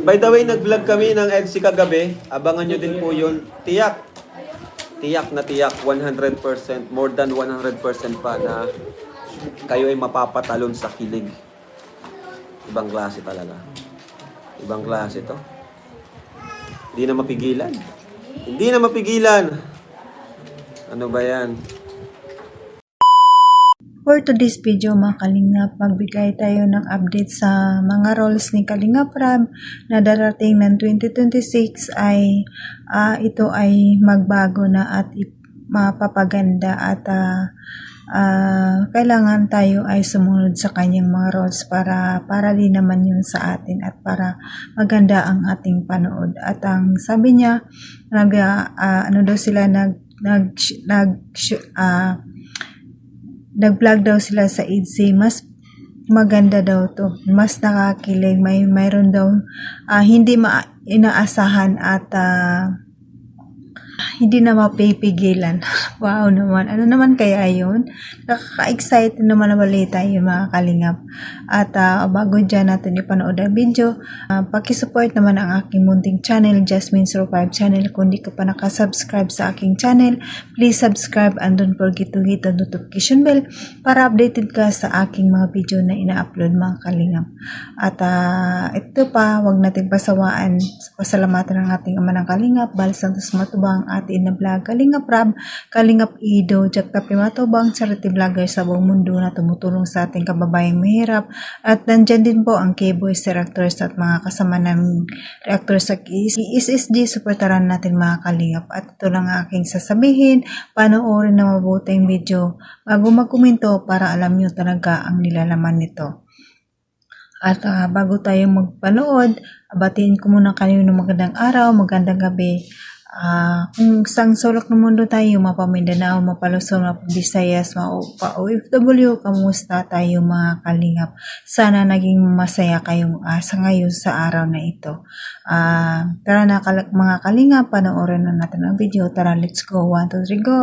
By the way, nag-vlog kami ng EDSI kagabi. Abangan nyo din po yun. Tiyak. Tiyak na tiyak. 100%. More than 100% pa na kayo ay mapapatalon sa kilig. Ibang klase talaga. Ibang klase to. Hindi na mapigilan. Hindi na mapigilan. Ano ba yan? For today's video mga Kalingap, magbigay tayo ng update sa mga roles ni Kalingap Rab na darating ng 2026 ay ito ay magbago na at mapapaganda at kailangan tayo ay sumunod sa kanyang mga roles para din naman yun sa atin at para maganda ang ating panood. At ang sabi niya, nag-vlog daw sila sa EDSI, mas maganda daw to, mas nakakilig, mayroon daw hindi inaasahan at hindi na mapipigilan. Wow naman. Ano naman kaya yun? Nakaka-excited naman na balita yun mga Kalingap. At bago dyan natin ipanood ang video, pakisupport naman ang aking munting channel, Jasmine05 channel. Kung di ka pa nakasubscribe sa aking channel, please subscribe and don't forget to hit the notification bell para updated ka sa aking mga video na ina-upload mga Kalingap. At ito pa, wag natin pasawaan. Pasalamatan ng ating ama ng Kalingap, Bal Santos Matubang, atin na vlog, Kalingap Rab, Kalingap Ido, Jack Tapi Matubang, charity vlogger sa buong mundo na tumutulong sa ating kababayang mahirap. At nandyan din po ang K-Boys directors at mga kasama ng reactors sa SSG. Supportaran natin mga Kalingap. At ito lang aking sasabihin, panoorin na mabuti ang video bago magkomento para alam nyo talaga ang nilalaman nito. At bago tayo magpanood, batiin ko muna kayo ng magandang araw, magandang gabi. Kung sang sulok ng mundo tayo, mapa Mindanao, mapa Luzon, mapa Visayas, mapa OFW, kamusta tayo mga Kalingap? Sana naging masaya kayong sa ngayon sa araw na ito. Tara na mga Kalingap, panoorin na natin ang video. Tara, let's go. 1, 2, 3, go!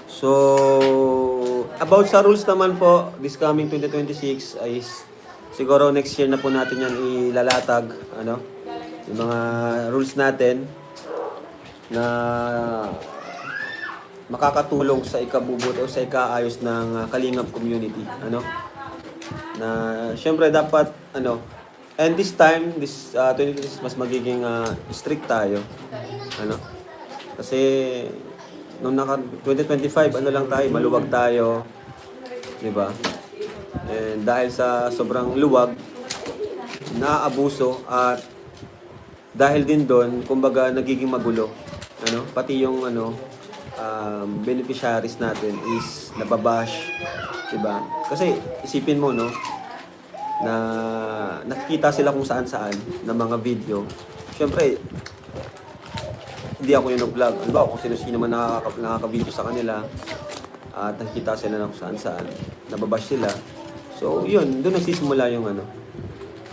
So, about sa rules naman po, this coming 2026 ay siguro next year na po natin yan ilalatag, yung mga rules natin na makakatulong sa ikabubuti o sa ikaayos ng Kalingap community, na syempre dapat, and this time, this 2026 mas magiging strict tayo, kasi nung 2025, lang tayo, maluwag tayo, di ba? And dahil sa sobrang luwag, naaabuso at dahil din doon, kumbaga nagiging magulo. Pati yung beneficiaries natin is nababash, 'di ba? Kasi isipin mo na nakikita sila kung saan-saan ng mga video. Syempre, hindi ako yung nag-vlog. Ano ba, kung sino-sino man nakaka-video sa kanila at nakikita sila na kung saan-saan, nababash sila. So, yun, doon nagsisimula yung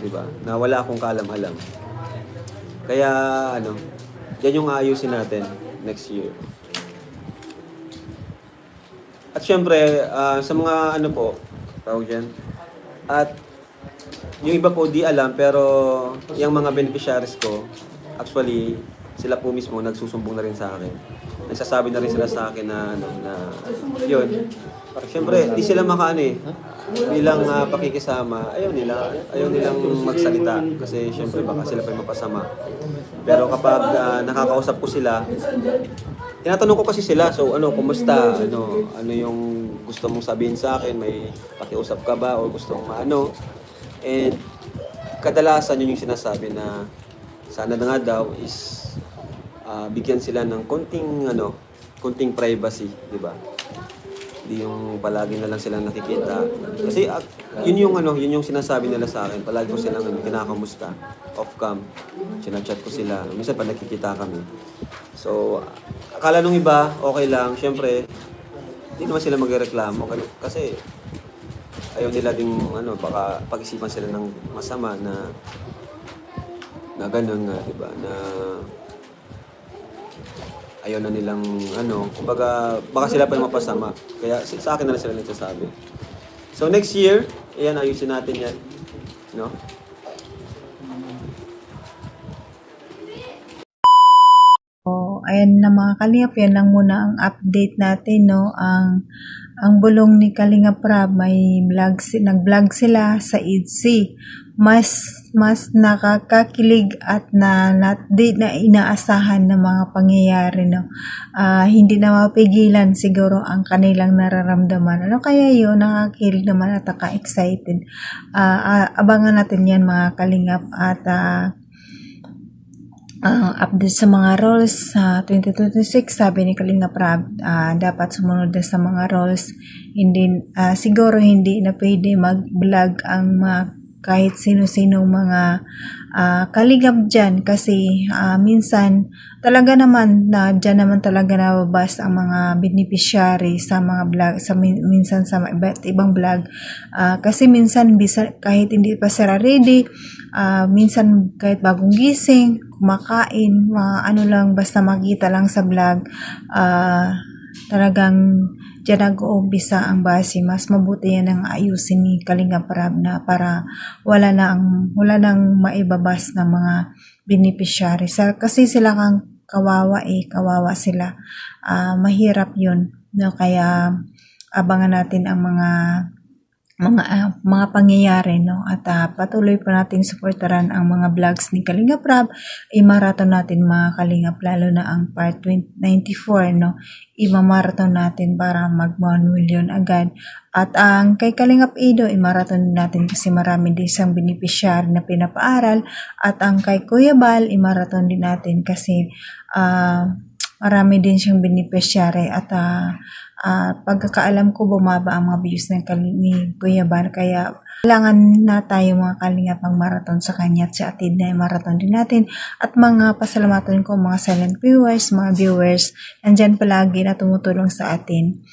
di ba? Na wala akong kaalam-alam. Kaya, yan yung ayusin natin next year. At syempre, sa mga tawag dyan, at yung iba po di alam, pero yung mga beneficiaries ko, actually, sila po mismo nagsusumbong na rin sa akin. Nagsasabi na rin sila sa akin na yun. Siyempre, di sila bilang pakikisama, ayaw nilang magsalita kasi siyempre baka sila pa mapasama. Pero kapag nakakausap ko sila, tinatanong ko kasi sila, so kumusta? Ano yung gusto mong sabihin sa akin? May pakiusap ka ba o gusto mong And kadalasan yun yung sinasabi na sana na nga daw is bigyan sila ng konting privacy, di ba? Hindi yung palagi na lang silang nakikita. Kasi yun yung sinasabi nila sa akin. Palagi ko silang kinakamusta off cam. Chinachat ko sila. Minsan pa nakikita kami. So, akala nung iba, okay lang. Siyempre, hindi naman sila magreklamo kasi ayaw nila ding baka pag-isipan sila ng masama na ganun nga, di ba? Na ayaw na nilang kumbaga baka sila pa yung mapasama. Kaya sa akin na lang sila nagsasabi. So next year, ayan, ayusin natin yan. No? So, ayan na mga kalingap, yan lang muna ang update natin, no? Ang bulong ni Kalinga Prab, may nag-vlog sila sa EDC. Mas nakakakilig at di na inaasahan ng mga pangyayari, no? Hindi na mapigilan siguro ang kanilang nararamdaman. Ano kaya yun? Nakakakilig naman at naka-excited. Abangan natin yan mga kalingap at update sa mga roles sa 2026, sabi ni Kalinga Prab, dapat sumunod na sa mga roles. Hindi, siguro hindi na pwede mag-vlog ang kahit sino-sinong mga kalingap dyan kasi minsan talaga naman na dyan naman talaga nababas ang mga beneficiary sa mga vlog, minsan sa iba't ibang vlog. Kasi minsan kahit hindi pa sila ready, minsan kahit bagong gising, kumakain, mga ano lang, basta makita lang sa vlog, talagang dyan nag-uumpisa ang base. Mas mabuti yan ang ayusin ni Kalinga Prab na para wala nang maibabas ng mga beneficiary. Kasi sila kang kawawa sila. Mahirap yun. No? Kaya abangan natin ang mga pangyayari, no? At patuloy pa natin suportaran ang mga vlogs ni Kalinga Prab. I-marathon natin mga kalingap, lalo na ang part 94, no? I-marathon natin para mag 1 million agad. At ang kay Kalingap Ido, i-marathon natin kasi marami din siyang beneficiary na pinapaaral. At ang kay Kuya Bal, i-marathon din natin kasi marami din siyang beneficiary at pagkakaalam ko bumaba ang mga views ni Kuya Bal, kaya kailangan na tayo mga kalingap ang marathon sa kanya at sa atid na marathon din natin. At mga pasalamatan ko mga silent viewers, mga viewers nandyan palagi na tumutulong sa atin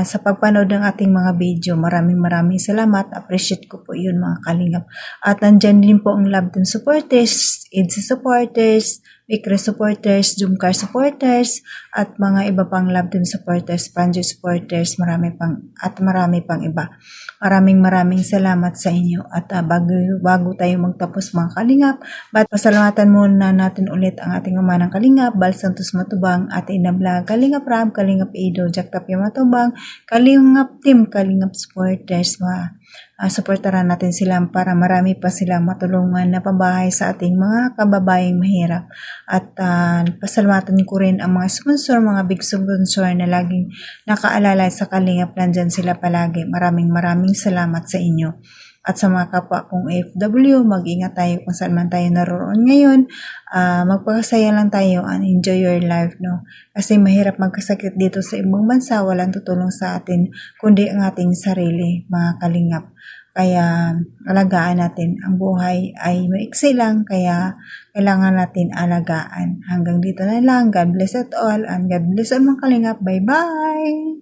sa pagpanood ng ating mga video. Maraming salamat. Appreciate ko po yun mga kalingap. At nandyan din po ang Love Team supporters, EDC supporters, Victory supporters, Zoomcar supporters, at mga iba pang Love Team supporters, Panjo supporters, marami pang iba. Maraming salamat sa inyo. At bago tayo magtapos mga kalingap, pasalamatan muna natin ulit ang ating umanang kalingap, Bal Santos Matubang, Ate Ina Vlog, Kalinga Prab, Kalingap Ido, Jack Tapia Matubang, Kalingap Team, Kalingap supporters, supportaran natin sila para marami pa silang matulungan na pabahay sa ating mga kababayang mahirap. At pasalamatan ko rin ang mga sponsor, mga big sponsor na laging nakaalala sa Kalingap, nandyan sila palagi. Maraming salamat sa inyo. At sa mga kapwa kong OFW, mag-ingat tayo kung saan man tayo naroon ngayon. Magpakasaya lang tayo and enjoy your life, no? Kasi mahirap magkasakit dito sa ibang bansa, walang tutulong sa atin, kundi ang ating sarili, mga kalingap. Kaya alagaan natin. Ang buhay ay maiksi lang, kaya kailangan natin alagaan. Hanggang dito na lang. God bless at all, and God bless all mga kalingap. Bye-bye!